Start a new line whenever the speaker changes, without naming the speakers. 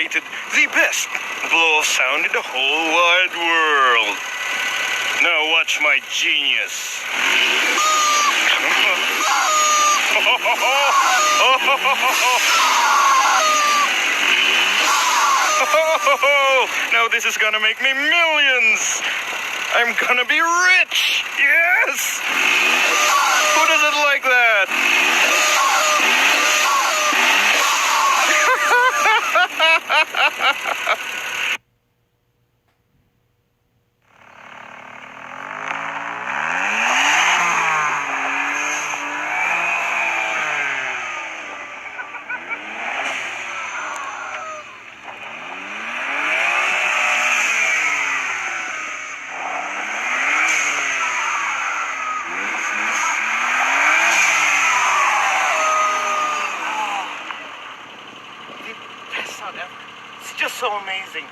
created the best blow of sound in the whole wide world. Now watch my genius. Now this is gonna make me millions. I'm gonna be rich. Yes. Who doesn't like that? Best sound ever. It's just so amazing.